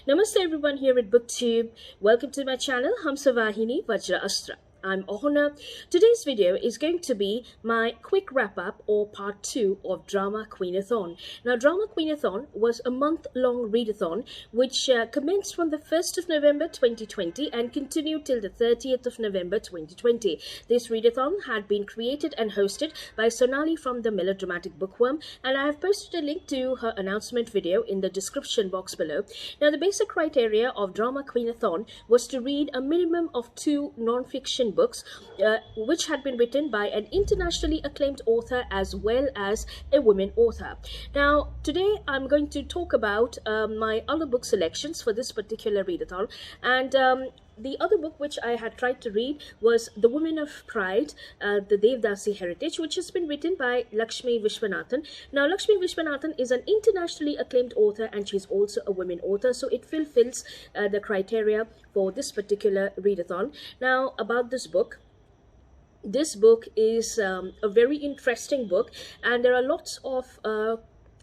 Namaste everyone here at BookTube. Welcome to my channel Hamsavahini Vajra Astra. I'm Ohana. Today's video is going to be my quick wrap-up or part 2 of DramaQueenAthon. Now, DramaQueenAthon was a month-long readathon which commenced from the 1st of November 2020 and continued till the 30th of November 2020. This readathon had been created and hosted by Sonali from the Melodramatic Bookworm, and I have posted a link to her announcement video in the description box below. Now, the basic criteria of DramaQueenAthon was to read a minimum of 2 non-fiction books which had been written by an internationally acclaimed author as well as a women author. Now, today I'm going to talk about my other book selections for this particular readathon, and the other book which I had tried to read was The Women of Pride, the Devadasi Heritage, which has been written by Lakshmi Vishwanathan. Now, Lakshmi Vishwanathan is an internationally acclaimed author and she's also a women author, so it fulfills the criteria for this particular readathon. Now, about this book is a very interesting book, and there are lots of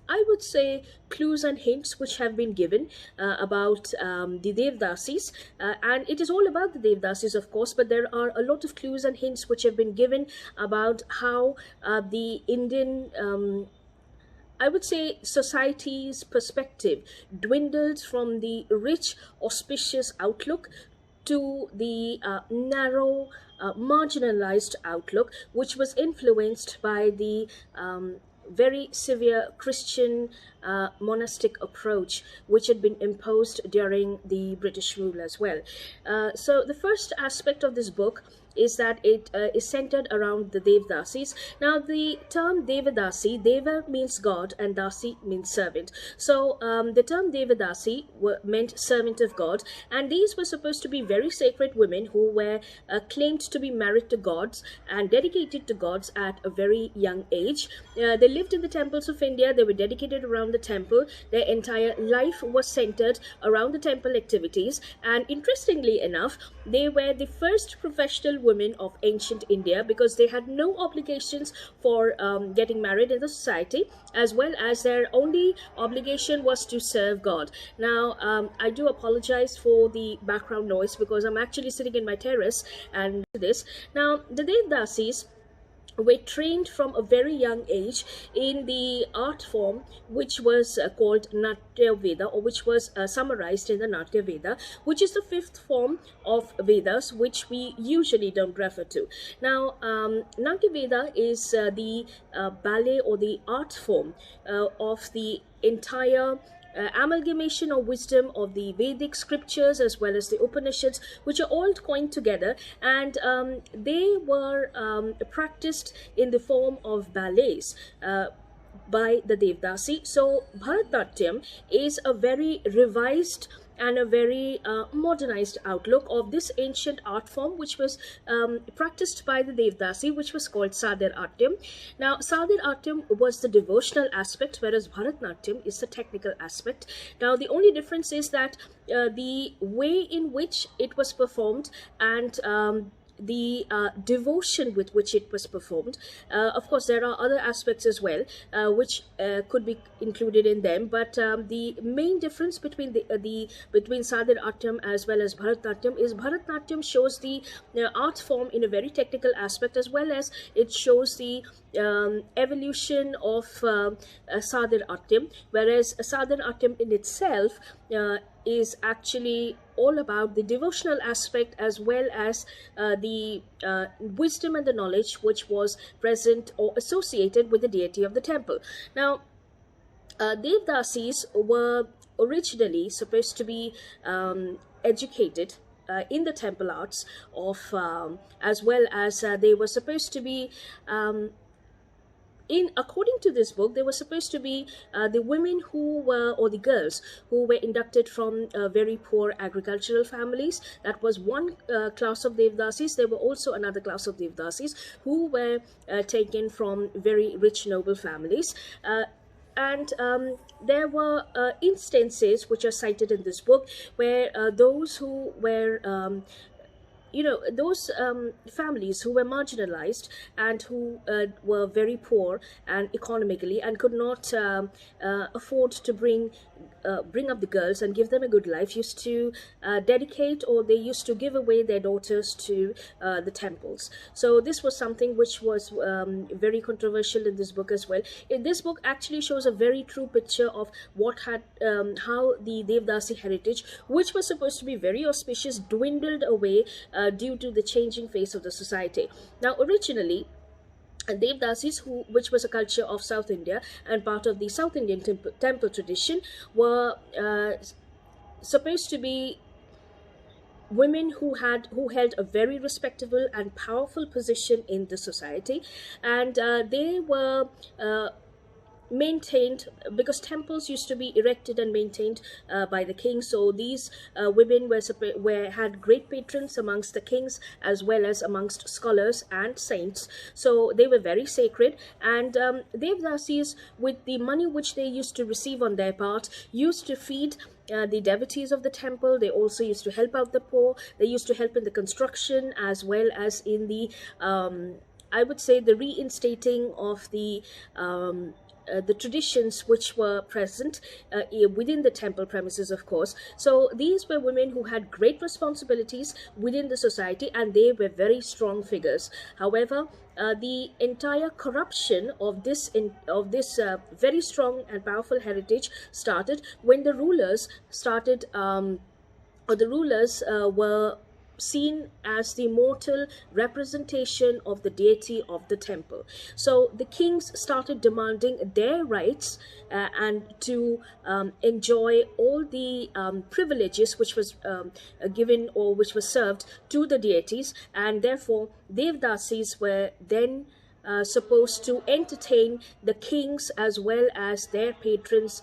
I would say clues and hints which have been given about the Devadasis, and it is all about the Devadasis, of course, but there are a lot of clues and hints which have been given about how the Indian I would say society's perspective dwindled from the rich, auspicious outlook to the narrow, marginalized outlook, which was influenced by the very severe Christian monastic approach which had been imposed during the British rule as well. So the first aspect of this book is that it is centered around the Devadasis. Now, the term Devadasi, Deva means God and Dasi means servant. So the term Devadasi meant servant of God, and these were supposed to be very sacred women who were claimed to be married to gods and dedicated to gods at a very young age. They lived in the temples of India. They were dedicated around the temple. Their entire life was centered around the temple activities, and interestingly enough, they were the first professional women of ancient India because they had no obligations for getting married in the society, as well as their only obligation was to serve God. Now, I do apologize for the background noise because I'm actually sitting in my terrace and this. Now, the Devadasis were trained from a very young age in the art form which was called Natya Veda, or which was summarized in the Natya Veda, which is the 5th form of Vedas, which we usually don't refer to. Now, Natya Veda is the ballet or the art form of the entire amalgamation of wisdom of the Vedic scriptures as well as the Upanishads, which are all coined together, and they were practiced in the form of ballets by the Devadasi. So Bharatanatyam is a very revised and a very modernized outlook of this ancient art form which was practiced by the Devadasi, which was called Sadhanatyam. Now, Sadhanatyam was the devotional aspect, whereas Bharatanatyam is the technical aspect. Now, the only difference is that the way in which it was performed and the devotion with which it was performed. Of course, there are other aspects as well which could be included in them, but the main difference between between Sadhanatyam as well as Bharatanatyam is Bharatanatyam shows the art form in a very technical aspect, as well as it shows the evolution of Sadhanatyam, whereas Sadhanatyam in itself is actually all about the devotional aspect as well as the wisdom and the knowledge which was present or associated with the deity of the temple. Now, Devadasis were originally supposed to be educated in the temple arts of as well as they were supposed to be according to this book, they were supposed to be the women who were, or the girls who were inducted from very poor agricultural families. That was one class of Devadasis. There were also another class of Devadasis who were taken from very rich noble families. And there were instances which are cited in this book where those who were those families who were marginalized and who were very poor and economically and could not afford to bring bring up the girls and give them a good life used to dedicate, or they used to give away their daughters to the temples. So this was something which was very controversial in this book as well. In this book actually shows a very true picture of what had how the Devadasi heritage, which was supposed to be very auspicious, dwindled away due to the changing face of the society. Now originally, Devadasis, which was a culture of South India and part of the South Indian temple tradition, were supposed to be women who held a very respectable and powerful position in the society, and they were maintained, because temples used to be erected and maintained by the king. So these women had great patrons amongst the kings as well as amongst scholars and saints. So they were very sacred, and Devadasis, with the money which they used to receive on their part, used to feed the devotees of the temple. They also used to help out the poor. They used to help in the construction as well as in the I would say the reinstating of the traditions which were present within the temple premises, of course. So these were women who had great responsibilities within the society, and they were very strong figures. However, the entire corruption of this very strong and powerful heritage started when the rulers started, or the rulers were seen as the mortal representation of the deity of the temple. So the kings started demanding their rights and to enjoy all the privileges which was given or which was served to the deities, and therefore Devadasis were then supposed to entertain the kings as well as their patrons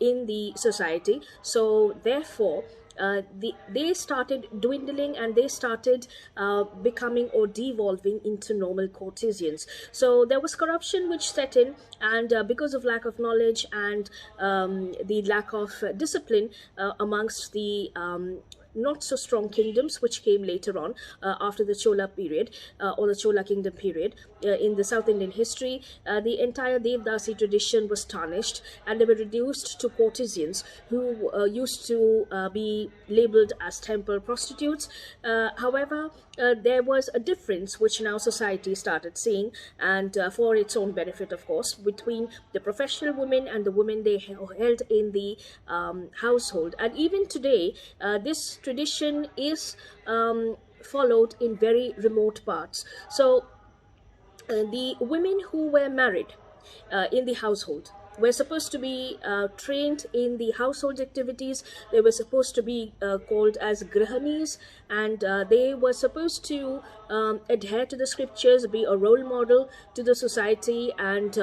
in the society. So therefore they started dwindling, and they started becoming or devolving into normal courtesans. So there was corruption which set in, and because of lack of knowledge and the lack of discipline amongst the not so strong kingdoms which came later on after the Chola period or the Chola kingdom period in the South Indian history, the entire Devadasi tradition was tarnished, and they were reduced to courtesans who used to be labeled as temple prostitutes. However, there was a difference which now society started seeing, and for its own benefit, of course, between the professional women and the women they held in the household. And even today, this tradition is followed in very remote parts. So the women who were married in the household were supposed to be trained in the household activities. They were supposed to be called as grihanis, and they were supposed to adhere to the scriptures, be a role model to the society, and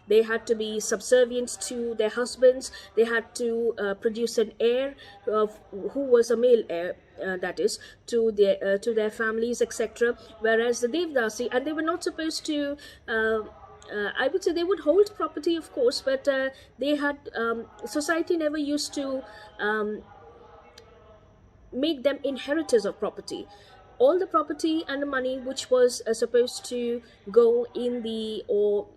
they had to be subservient to their husbands. They had to produce an heir who was a male heir, that is, to their families, etc. Whereas the Devadasi, and they were not supposed to I would say they would hold property, of course, but they had society never used to make them inheritors of property. All the property and the money which was supposed to go in the, or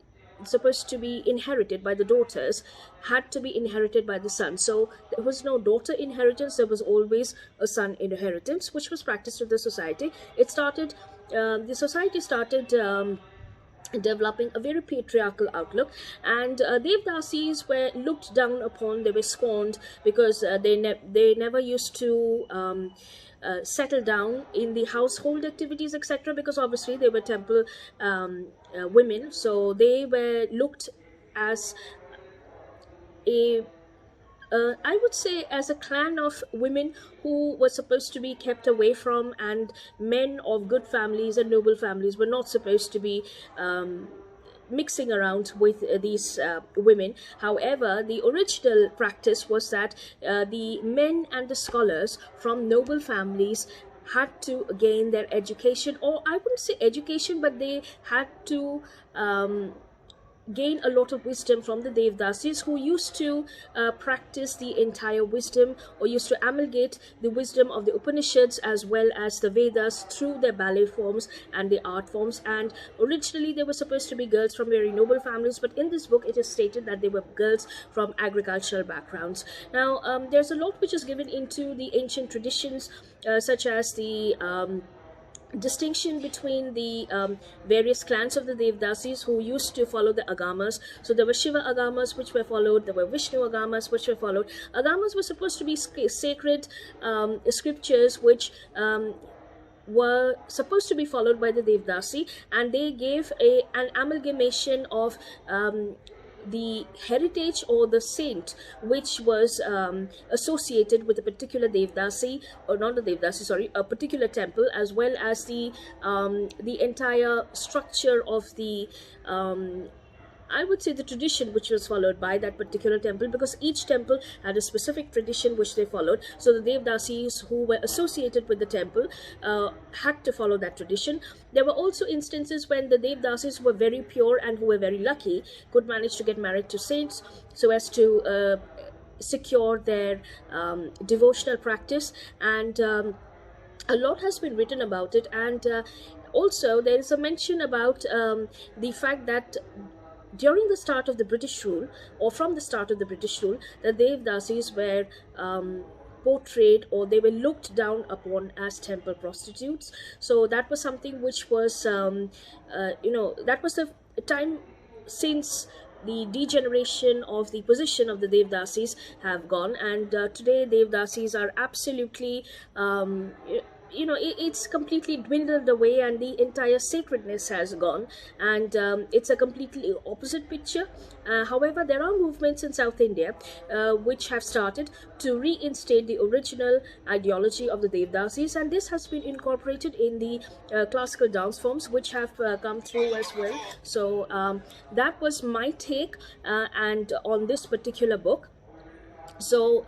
supposed to be inherited by the daughters, had to be inherited by the son. So there was no daughter inheritance, there was always a son inheritance, which was practiced in the society. It started, the society started developing a very patriarchal outlook, and Devadasis were looked down upon. They were scorned because they never used to settle down in the household activities, etc., because obviously they were temple women. So they were looked as a I would say as a clan of women who were supposed to be kept away from, and men of good families and noble families were not supposed to be mixing around with these women. However, the original practice was that the men and the scholars from noble families had to gain their education, or I wouldn't say education, but they had to gain a lot of wisdom from the Devdasis, who used to practice the entire wisdom, or used to amalgate the wisdom of the Upanishads as well as the Vedas through their ballet forms and the art forms. And originally they were supposed to be girls from very noble families, but in this book it is stated that they were girls from agricultural backgrounds. Now there's a lot which is given into the ancient traditions, such as the distinction between the various clans of the Devdasis who used to follow the agamas. So there were Shiva agamas which were followed, there were Vishnu agamas which were followed. Agamas were supposed to be sacred scriptures which were supposed to be followed by the Devdasi, and they gave an amalgamation of the heritage or the saint which was associated with a particular Devdasi, or not the Devdasi, sorry, a particular temple, as well as the entire structure of the I would say the tradition which was followed by that particular temple, because each temple had a specific tradition which they followed. So the Devdasis who were associated with the temple had to follow that tradition. There were also instances when the Devdasis were very pure and who were very lucky could manage to get married to saints so as to secure their devotional practice, and a lot has been written about it. And also there is a mention about the fact that during the start of the British rule, or from the start of the British rule, the Devdasis were portrayed, or they were looked down upon as temple prostitutes. So that was something which was, that was the time since the degeneration of the position of the Devdasis have gone, and today Devdasis are absolutely it's completely dwindled away, and the entire sacredness has gone, and it's a completely opposite picture. However, there are movements in South India which have started to reinstate the original ideology of the Devdasis, and this has been incorporated in the classical dance forms which have come through as well. So that was my take and on this particular book. So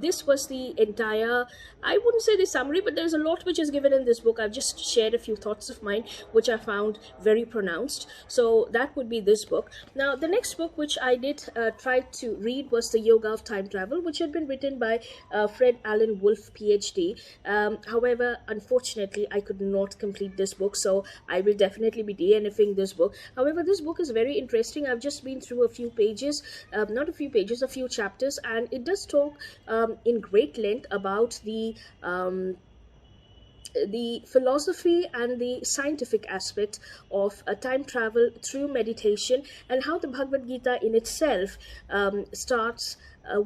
this was the entire, I wouldn't say the summary, but there's a lot which is given in this book. I've just shared a few thoughts of mine which I found very pronounced. So that would be this book. Now the next book which I did try to read was The Yoga of Time Travel, which had been written by Fred Alan Wolfe, PhD. However, unfortunately I could not complete this book, so I will definitely be DNFing this book. However, this book is very interesting. I've just been through a few pages, not a few pages, a few chapters, and it does talk in great length about the philosophy and the scientific aspect of time travel through meditation, and how the Bhagavad Gita in itself starts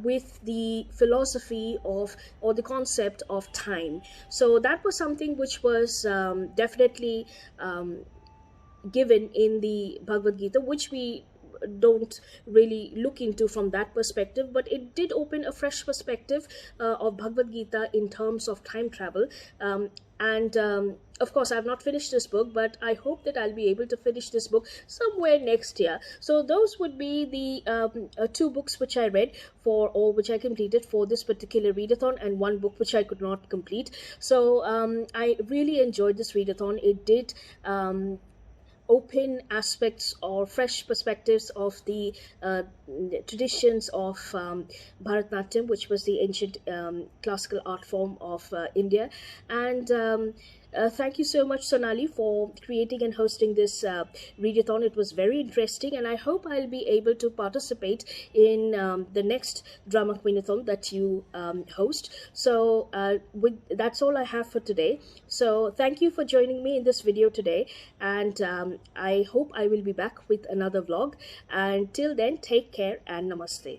with the philosophy of, or the concept of time. So that was something which was definitely given in the Bhagavad Gita, which we don't really look into from that perspective, but it did open a fresh perspective of Bhagavad Gita in terms of time travel. Of course, I've not finished this book, but I hope that I'll be able to finish this book somewhere next year. So those would be the two books which I read for, or which I completed for this particular readathon, and one book which I could not complete. So I really enjoyed this readathon. It did open aspects or fresh perspectives of the traditions of Bharatanatyam, which was the ancient classical art form of India. And thank you so much, Sonali, for creating and hosting this readathon. It was very interesting, and I hope I'll be able to participate in the next DramaQueenAthon that you host. So that's all I have for today. So thank you for joining me in this video today, and I hope I will be back with another vlog. And till then, take care and namaste.